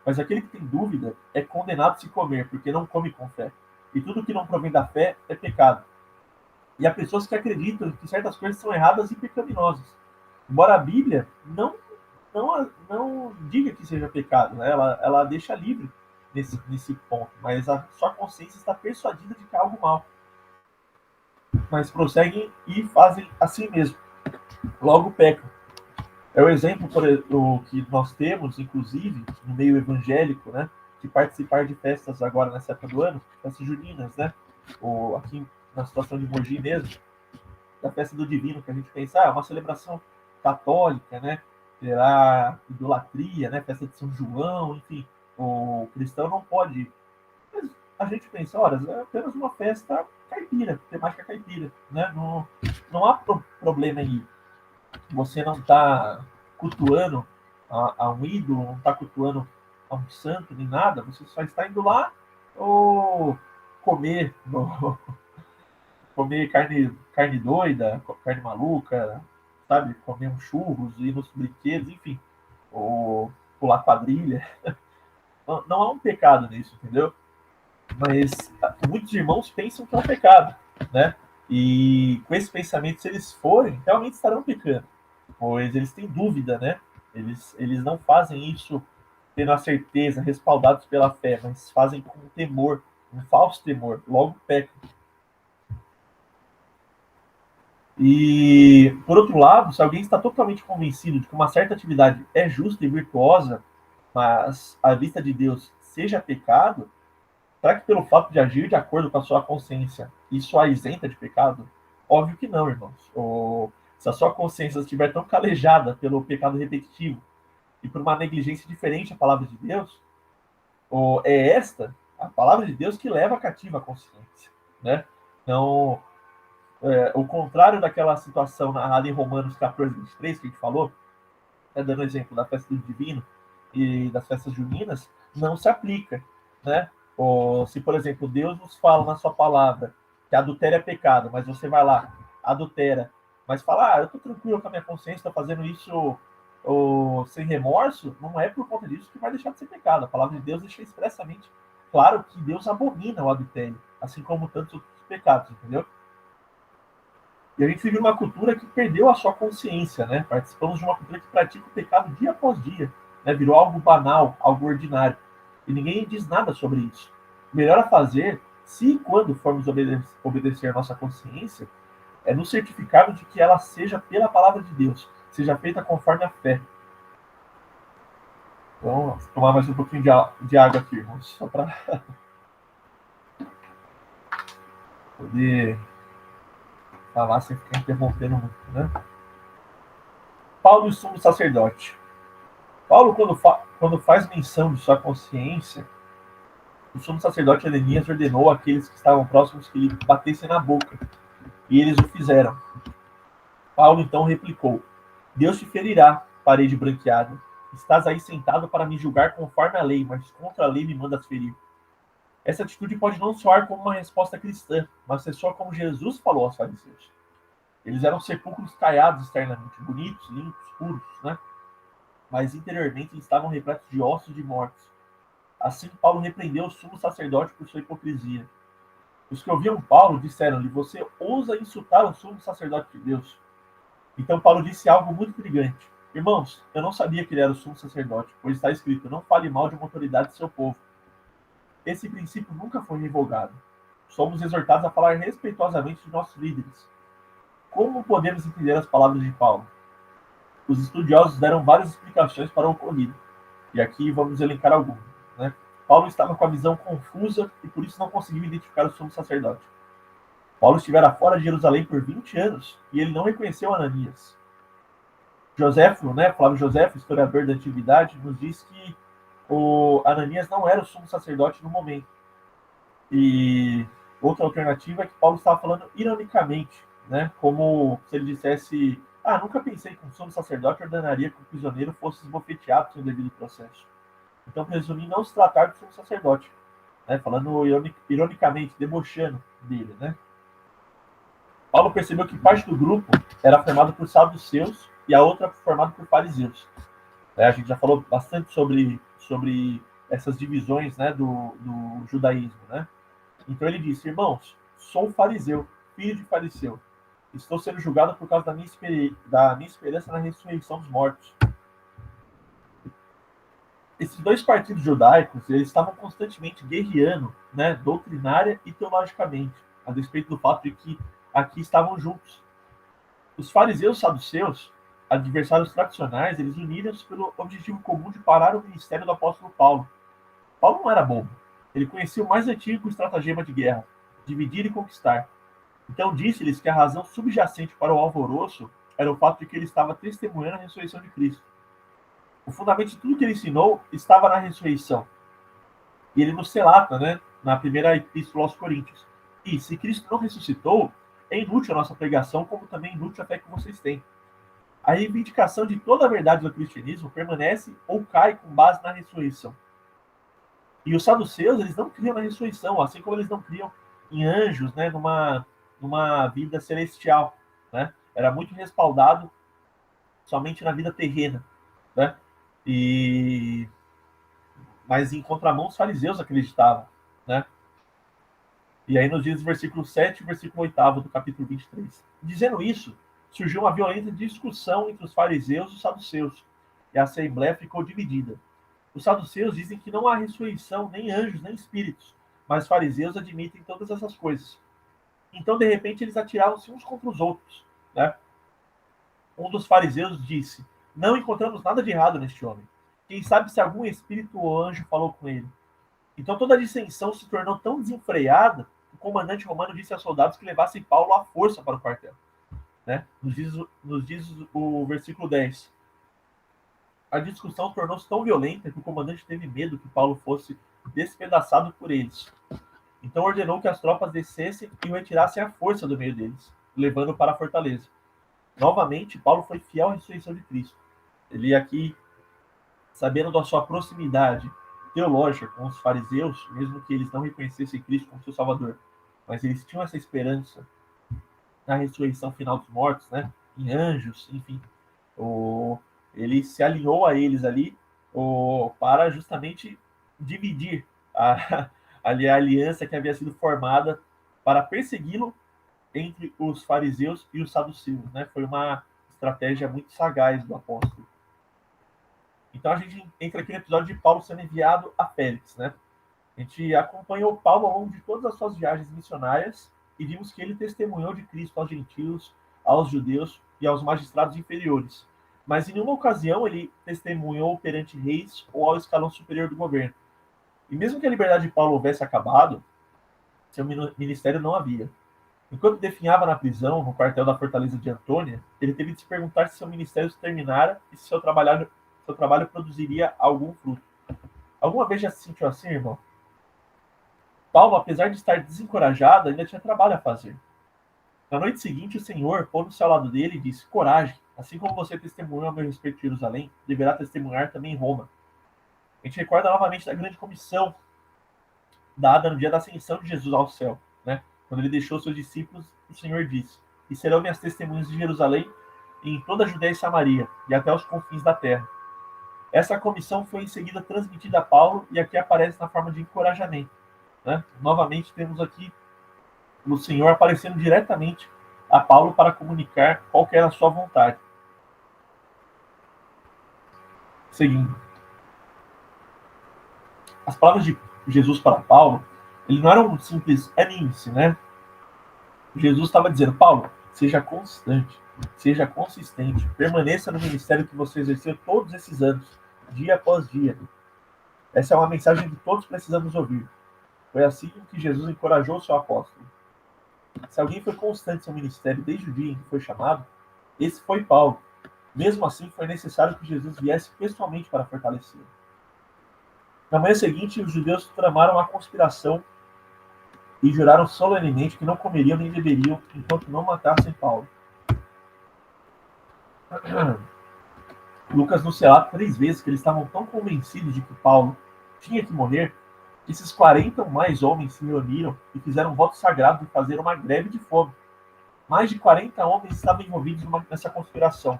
Mas aquele que tem dúvida é condenado se comer, porque não come com fé. E tudo que não provém da fé é pecado. E há pessoas que acreditam que certas coisas são erradas e pecaminosas. Embora a Bíblia não diga que seja pecado, né? Ela deixa livre nesse ponto, mas a sua consciência está persuadida de que é algo mal. Mas prosseguem e fazem assim mesmo. Logo pecam. É o exemplo o que nós temos, inclusive, no meio evangélico, né? De participar de festas agora nessa época do ano, festas juninas, né? Ou aqui na situação de Mogi mesmo, da festa do divino, que a gente pensa, é uma celebração católica, né? Terá idolatria, né? Festa de São João, enfim. O cristão não pode. Mas a gente pensa, olha, é apenas uma festa caipira, temática caipira, né? Não, não há problema em ir. Você não está cultuando a um ídolo, não está cultuando a um santo, nem nada. Você só está indo lá ou comer, comer carne doida, carne maluca, sabe? Comer uns churros, ir nos brinquedos, enfim. Ou pular quadrilha. Não, não há um pecado nisso, entendeu? Mas muitos irmãos pensam que é um pecado, né? E com esse pensamento, se eles forem, realmente estarão pecando, pois eles têm dúvida, né? Eles não fazem isso tendo a certeza, respaldados pela fé, mas fazem com temor, um falso temor, logo pecam. E, por outro lado, se alguém está totalmente convencido de que uma certa atividade é justa e virtuosa, mas à vista de Deus seja pecado, será que pelo fato de agir de acordo com a sua consciência, isso a isenta de pecado? Óbvio que não, irmãos. Ou, se a sua consciência estiver tão calejada pelo pecado repetitivo e por uma negligência diferente à palavra de Deus, ou é esta a palavra de Deus que leva cativa a consciência, né? Então, o contrário daquela situação narrada em Romanos 14, 23, que a gente falou, dando exemplo da festa do divino e das festas juninas, não se aplica, né? Ou se, por exemplo, Deus nos fala na sua palavra que adultério é pecado, mas você vai lá, adultera, mas fala, eu tô tranquilo com a minha consciência, tô fazendo isso sem remorso, não é por conta disso que vai deixar de ser pecado. A palavra de Deus deixa expressamente claro que Deus abomina o adultério, assim como tantos outros pecados, entendeu? E a gente vive uma cultura que perdeu a sua consciência, né? Participamos de uma cultura que pratica o pecado dia após dia, né? Virou algo banal, algo ordinário. E ninguém diz nada sobre isso. O melhor a fazer, se e quando formos obedecer a nossa consciência, é nos certificarmos de que ela seja pela palavra de Deus, seja feita conforme a fé. Então, vou tomar mais um pouquinho de água aqui, irmãos, só para poder falar sem ficar interrompendo muito, né? Paulo e o sumo sacerdote. Paulo, quando faz menção de sua consciência, o sumo sacerdote Ananias ordenou àqueles que estavam próximos que lhe batessem na boca, e eles o fizeram. Paulo então replicou: Deus te ferirá, parede branqueada. Estás aí sentado para me julgar conforme a lei, mas contra a lei me mandas ferir. Essa atitude pode não soar como uma resposta cristã, mas soa como Jesus falou aos fariseus. Eles eram sepulcros caiados externamente, bonitos, limpos, puros, né? Mas interiormente estavam repletos de ossos de mortos. Assim, Paulo repreendeu o sumo sacerdote por sua hipocrisia. Os que ouviam Paulo disseram-lhe: Você ousa insultar o sumo sacerdote de Deus? Então Paulo disse algo muito intrigante: Irmãos, eu não sabia que ele era o sumo sacerdote, pois está escrito: Não fale mal de uma autoridade de seu povo. Esse princípio nunca foi revogado. Somos exortados a falar respeitosamente de nossos líderes. Como podemos entender as palavras de Paulo? Os estudiosos deram várias explicações para o ocorrido, e aqui vamos elencar algumas, né? Paulo estava com a visão confusa e por isso não conseguiu identificar o sumo sacerdote. Paulo estivera fora de Jerusalém por 20 anos e ele não reconheceu Ananias. Joséfo, né, Flávio Joséfo, historiador da antiguidade, nos diz que o Ananias não era o sumo sacerdote no momento. E outra alternativa é que Paulo estava falando ironicamente, né, como se ele dissesse: nunca pensei que um sumo sacerdote ordenaria que o prisioneiro fosse esbofeteado sem o devido processo. Então, presumindo não se tratar do sumo sacerdote, né, falando ironicamente, debochando dele, né. Paulo percebeu que parte do grupo era formado por saduceus e a outra formada por fariseus. A gente já falou bastante sobre essas divisões, né, do judaísmo, né. Então ele disse: Irmãos, sou fariseu, filho de fariseu. Estou sendo julgado por causa da minha esperança na ressurreição dos mortos. Esses dois partidos judaicos, eles estavam constantemente guerreando, né, doutrinária e teologicamente, a despeito do fato de que aqui estavam juntos. Os fariseus e saduceus, adversários tradicionais, eles uniram-se pelo objetivo comum de parar o ministério do apóstolo Paulo. Paulo não era bobo. Ele conhecia o mais antigo estratagema de guerra: dividir e conquistar. Então disse-lhes que a razão subjacente para o alvoroço era o fato de que ele estava testemunhando a ressurreição de Cristo. O fundamento de tudo que ele ensinou estava na ressurreição. E ele nos relata, né, na primeira epístola aos Coríntios. E se Cristo não ressuscitou, é inútil a nossa pregação, como também é inútil a fé que vocês têm. A reivindicação de toda a verdade do cristianismo permanece ou cai com base na ressurreição. E os saduceus, eles não criam na ressurreição, assim como eles não criam em anjos, né, numa vida celestial, né? Era muito respaldado somente na vida terrena, né? E mas em contramão os fariseus acreditavam, né? E aí nos diz o versículo 7 e versículo 8 do capítulo 23. Dizendo isso, surgiu uma violenta discussão entre os fariseus e os saduceus, e a assembleia ficou dividida. Os saduceus dizem que não há ressurreição, nem anjos, nem espíritos, mas os fariseus admitem todas essas coisas. Então, de repente, eles atiraram-se uns contra os outros, né? Um dos fariseus disse: não encontramos nada de errado neste homem. Quem sabe se algum espírito ou anjo falou com ele. Então toda a dissensão se tornou tão desenfreada que o comandante romano disse aos soldados que levassem Paulo à força para o quartel. Né? Nos diz o versículo 10. A discussão tornou-se tão violenta que o comandante teve medo que Paulo fosse despedaçado por eles. Então ordenou que as tropas descessem e o retirassem à força do meio deles, levando-o para a fortaleza. Novamente, Paulo foi fiel à ressurreição de Cristo. Ele aqui, sabendo da sua proximidade teológica com os fariseus, mesmo que eles não reconhecessem Cristo como seu Salvador, mas eles tinham essa esperança na ressurreição final dos mortos, né? Em anjos, enfim. Ele se alinhou a eles ali para justamente dividir a aliança que havia sido formada para persegui-lo entre os fariseus e os saduceus, né? Foi uma estratégia muito sagaz do apóstolo. Então a gente entra aqui no episódio de Paulo sendo enviado a Félix, né? A gente acompanhou Paulo ao longo de todas as suas viagens missionárias e vimos que ele testemunhou de Cristo aos gentios, aos judeus e aos magistrados inferiores. Mas em nenhuma ocasião ele testemunhou perante reis ou ao escalão superior do governo. E mesmo que a liberdade de Paulo houvesse acabado, seu ministério não havia. Enquanto definhava na prisão, no quartel da fortaleza de Antônia, ele teve de se perguntar se seu ministério se terminara e se seu trabalho produziria algum fruto. Alguma vez já se sentiu assim, irmão? Paulo, apesar de estar desencorajado, ainda tinha trabalho a fazer. Na noite seguinte, o Senhor, pondo-se ao lado dele, disse: coragem, assim como você testemunhou a meu respeito em Jerusalém, deverá testemunhar também em Roma. A gente recorda novamente da grande comissão dada no dia da ascensão de Jesus ao céu, né? Quando ele deixou seus discípulos, o Senhor disse: e serão minhas testemunhas em Jerusalém, e em toda a Judéia e Samaria, e até os confins da terra. Essa comissão foi em seguida transmitida a Paulo, e aqui aparece na forma de encorajamento, né? Novamente temos aqui o Senhor aparecendo diretamente a Paulo para comunicar qual que era a sua vontade. Seguindo. As palavras de Jesus para Paulo, ele não era um simples anime-se, né? Jesus estava dizendo: Paulo, seja constante, seja consistente, permaneça no ministério que você exerceu todos esses anos, dia após dia. Essa é uma mensagem que todos precisamos ouvir. Foi assim que Jesus encorajou o seu apóstolo. Se alguém foi constante em seu ministério desde o dia em que foi chamado, esse foi Paulo. Mesmo assim, foi necessário que Jesus viesse pessoalmente para fortalecê-lo. Na manhã seguinte, os judeus tramaram uma conspiração e juraram solenemente que não comeriam nem beberiam enquanto não matassem Paulo. Lucas nos relata 3 vezes que eles estavam tão convencidos de que Paulo tinha que morrer, que esses 40 ou mais homens se reuniram e fizeram um voto sagrado de fazer uma greve de fome. Mais de 40 homens estavam envolvidos nessa conspiração.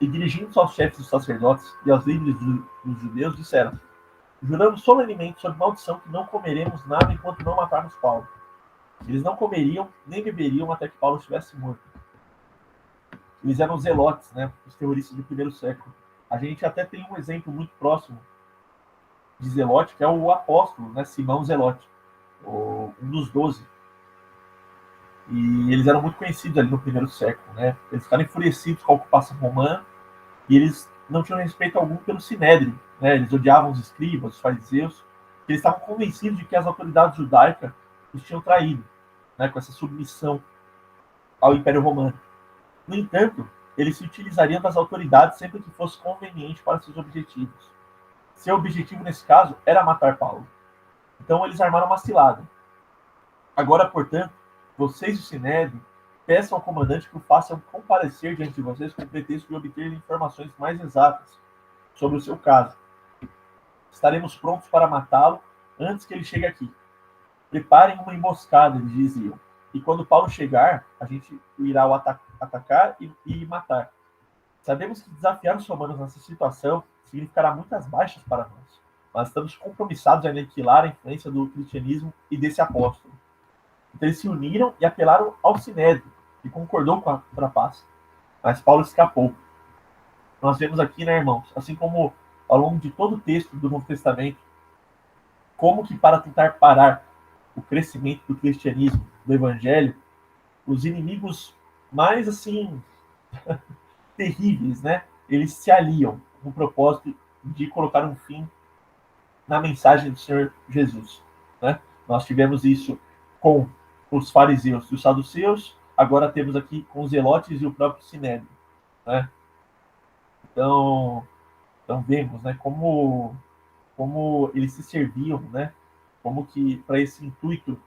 E dirigindo-se aos chefes dos sacerdotes e aos líderes dos judeus, disseram: juramos solenemente sob maldição que não comeremos nada enquanto não matarmos Paulo. Eles não comeriam nem beberiam até que Paulo estivesse morto. Eles eram zelotes, né? Os terroristas do primeiro século. A gente até tem um exemplo muito próximo de zelote, que é o apóstolo, né? Simão Zelote, um dos 12. E eles eram muito conhecidos ali no primeiro século, né? Eles ficaram enfurecidos com a ocupação romana e eles não tinham respeito algum pelo sinédrio, né? Eles odiavam os escribas, os fariseus, eles estavam convencidos de que as autoridades judaicas os tinham traído. né, com essa submissão ao Império Romano. No entanto, eles se utilizariam das autoridades sempre que fosse conveniente para seus objetivos. Seu objetivo, nesse caso, era matar Paulo. Então, eles armaram uma cilada. Agora, portanto, vocês, o Sinédrio, peçam ao comandante que o façam comparecer diante de vocês com o pretexto de obter informações mais exatas sobre o seu caso. Estaremos prontos para matá-lo antes que ele chegue aqui. Preparem uma emboscada, eles diziam. E quando Paulo chegar, a gente irá o atacar e matar. Sabemos que desafiar os romanos nessa situação significará muitas baixas para nós. Mas estamos compromissados a aniquilar a influência do cristianismo e desse apóstolo. Então eles se uniram e apelaram ao Sinédrio, que concordou com a paz. Mas Paulo escapou. Nós vemos aqui, né, irmãos, assim como ao longo de todo o texto do Novo Testamento, como que para tentar parar o crescimento do cristianismo, do evangelho, os inimigos mais, assim, terríveis, né, eles se aliam com o propósito de colocar um fim na mensagem do Senhor Jesus, né? Nós tivemos isso com os fariseus e os saduceus, agora temos aqui com os zelotes e o próprio Sinédrio, né? Então vemos, né, como eles se serviam, né? Como que para esse intuito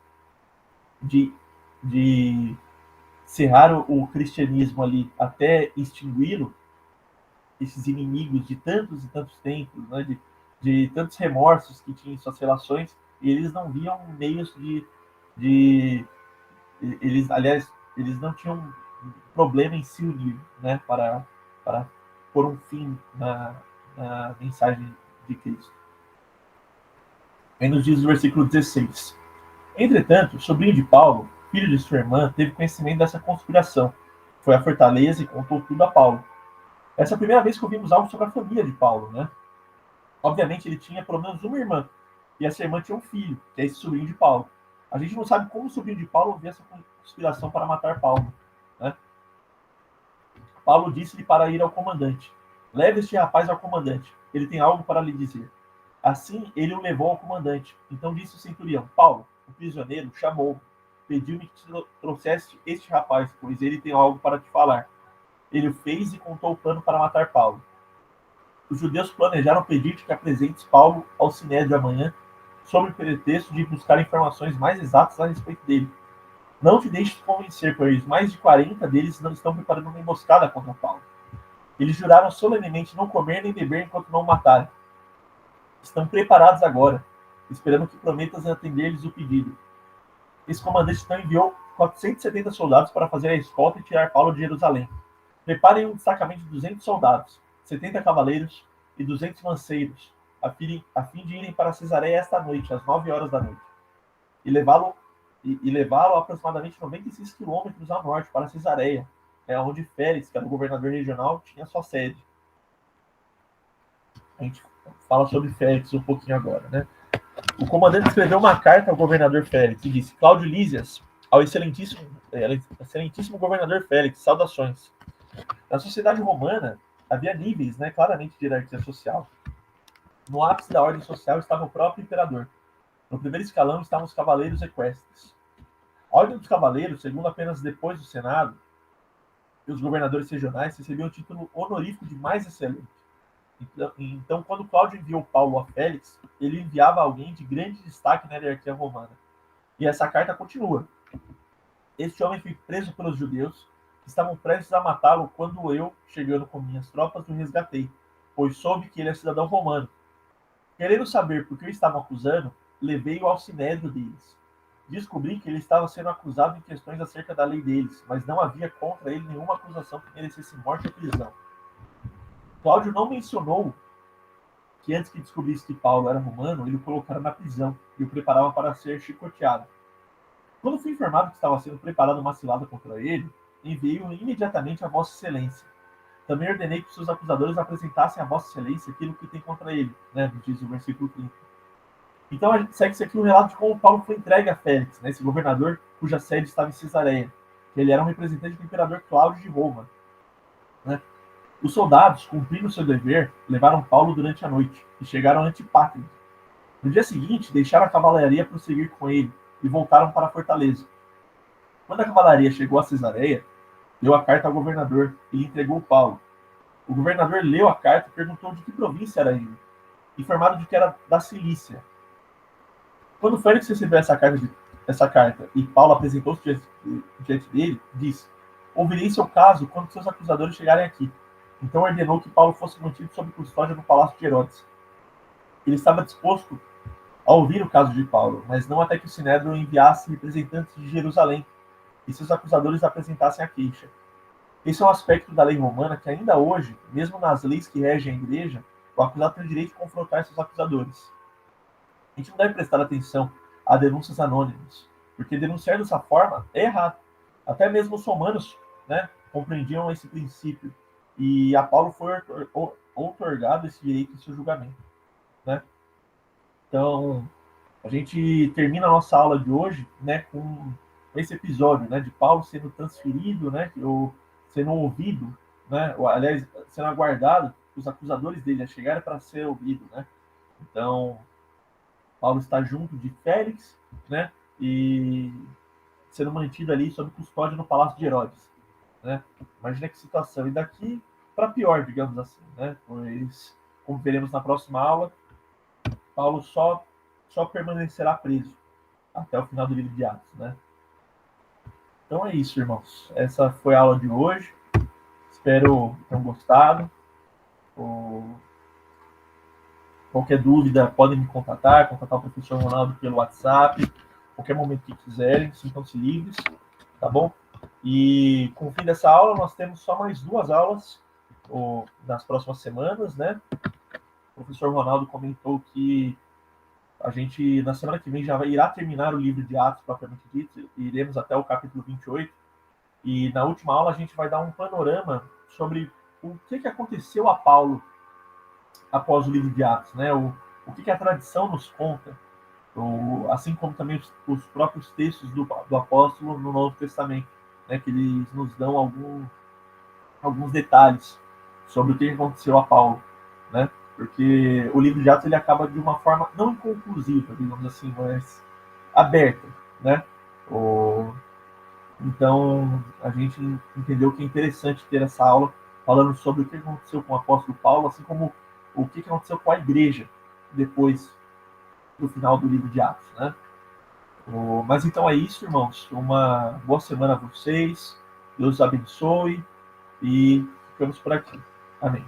de cerrar o cristianismo ali até extingui-lo, esses inimigos de tantos e tantos tempos, né? De tantos remorsos que tinham em suas relações, e eles não viam meios de eles, aliás, eles não tinham problema em se unir, né, para pôr um fim na mensagem de Cristo. Aí nos diz o versículo 16. Entretanto, o sobrinho de Paulo, filho de sua irmã, teve conhecimento dessa conspiração. Foi à fortaleza e contou tudo a Paulo. Essa é a primeira vez que ouvimos algo sobre a família de Paulo, né? Obviamente ele tinha pelo menos uma irmã, e essa irmã tinha um filho, que é esse sobrinho de Paulo. A gente não sabe como o sobrinho de Paulo ouviu essa conspiração para matar Paulo, né? Paulo disse-lhe para ir ao comandante. Leve este rapaz ao comandante, ele tem algo para lhe dizer. Assim ele o levou ao comandante. Então disse o centurião: Paulo, o prisioneiro, chamou-me, pediu-me que te trouxesse este rapaz, pois ele tem algo para te falar. Ele o fez e contou o plano para matar Paulo. Os judeus planejaram pedir-te que apresentes Paulo ao Sinédrio amanhã, sob o pretexto de buscar informações mais exatas a respeito dele. Não te deixes convencer, pois mais de 40 deles não estão preparando uma emboscada contra Paulo. Eles juraram solenemente não comer nem beber enquanto não o matarem. Estão preparados agora, esperando que prometas atender-lhes o pedido. Esse comandante então enviou 470 soldados para fazer a escolta e tirar Paulo de Jerusalém. Preparem um destacamento de 200 soldados, 70 cavaleiros e 200 lanceiros, a fim de irem para Cesareia esta noite, às 9 horas da noite, e levá-lo a aproximadamente 96 quilômetros a norte, para Cesareia, onde Félix, que era o governador regional, tinha sua sede. A gente fala sobre Félix um pouquinho agora, né? O comandante escreveu uma carta ao governador Félix e disse: Cláudio Lísias, ao excelentíssimo governador Félix, saudações. Na sociedade romana, havia níveis, né, claramente de hierarquia social. No ápice da ordem social estava o próprio imperador. No primeiro escalão estavam os cavaleiros equestres. A ordem dos cavaleiros, segundo apenas depois do Senado, e os governadores regionais recebiam o título honorífico de mais excelente. Então, quando Cláudio enviou Paulo a Félix, ele enviava alguém de grande destaque na hierarquia romana. E essa carta continua. Este homem foi preso pelos judeus, que estavam prestes a matá-lo quando eu, chegando com minhas tropas, o resgatei, pois soube que ele é cidadão romano. Querendo saber por que o estavam acusando, levei-o ao sinédrio deles. Descobri que ele estava sendo acusado em questões acerca da lei deles, mas não havia contra ele nenhuma acusação que merecesse morte ou prisão. Cláudio não mencionou que antes que descobrisse que Paulo era romano, ele o colocara na prisão e o preparava para ser chicoteado. Quando fui informado que estava sendo preparada uma cilada contra ele, enviei-o imediatamente a Vossa Excelência. Também ordenei que seus acusadores apresentassem a Vossa Excelência aquilo que tem contra ele, né, diz o versículo 30. Então a gente segue aqui o relato de como Paulo foi entregue a Félix, né, esse governador cuja sede estava em Cesareia, que ele era um representante do imperador Cláudio de Roma, né. Os soldados, cumprindo seu dever, levaram Paulo durante a noite e chegaram a Antípatris. No dia seguinte, deixaram a cavalaria prosseguir com ele e voltaram para a fortaleza. Quando a cavalaria chegou a Cesareia, deu a carta ao governador e lhe entregou Paulo. O governador leu a carta e perguntou de que província era ele, informado de que era da Cilícia. Quando Félix recebeu essa carta e Paulo apresentou-se diante dele, disse: ouvirei seu caso quando seus acusadores chegarem aqui. Então ordenou que Paulo fosse mantido sob custódia no palácio de Herodes. Ele estava disposto a ouvir o caso de Paulo, mas não até que o Sinédrio enviasse representantes de Jerusalém e seus acusadores apresentassem a queixa. Esse é um aspecto da lei romana que ainda hoje, mesmo nas leis que regem a igreja, o acusado tem o direito de confrontar seus acusadores. A gente não deve prestar atenção a denúncias anônimas, porque denunciar dessa forma é errado. Até mesmo os romanos, né, compreendiam esse princípio. E a Paulo foi outorgado esse direito em seu julgamento. Né? Então, a gente termina a nossa aula de hoje, né, com esse episódio, né, de Paulo sendo transferido, né, ou sendo ouvido, né, ou, aliás, sendo aguardado, os acusadores dele a chegarem para ser ouvido. Né? Então, Paulo está junto de Félix, né, e sendo mantido ali sob custódia no palácio de Herodes. Né? Imagina que situação. E daqui para pior, digamos assim. Né? Pois, como veremos na próxima aula, Paulo só permanecerá preso até o final do livro de Atos. Né? Então é isso, irmãos. Essa foi a aula de hoje. Espero que tenham gostado. Qualquer dúvida, podem me contatar o professor Ronaldo pelo WhatsApp, qualquer momento que quiserem, sintam-se livres, tá bom? E com o fim dessa aula, nós temos só mais 2 aulas nas próximas semanas, né? O professor Ronaldo comentou que a gente, na semana que vem, já irá terminar o livro de Atos, propriamente dito, e iremos até o capítulo 28, e na última aula a gente vai dar um panorama sobre o que aconteceu a Paulo após o livro de Atos, né? O que a tradição nos conta, assim como também os próprios textos do apóstolo no Novo Testamento, né? Que eles nos dão alguns detalhes sobre o que aconteceu a Paulo, né? Porque o livro de Atos ele acaba de uma forma não inconclusiva, digamos assim, mas aberta, né? Então a gente entendeu que é interessante ter essa aula falando sobre o que aconteceu com o apóstolo Paulo, assim como o que aconteceu com a igreja depois do final do livro de Atos, né? Mas então é isso, irmãos. Uma boa semana a vocês. Deus abençoe e ficamos por aqui. Amém.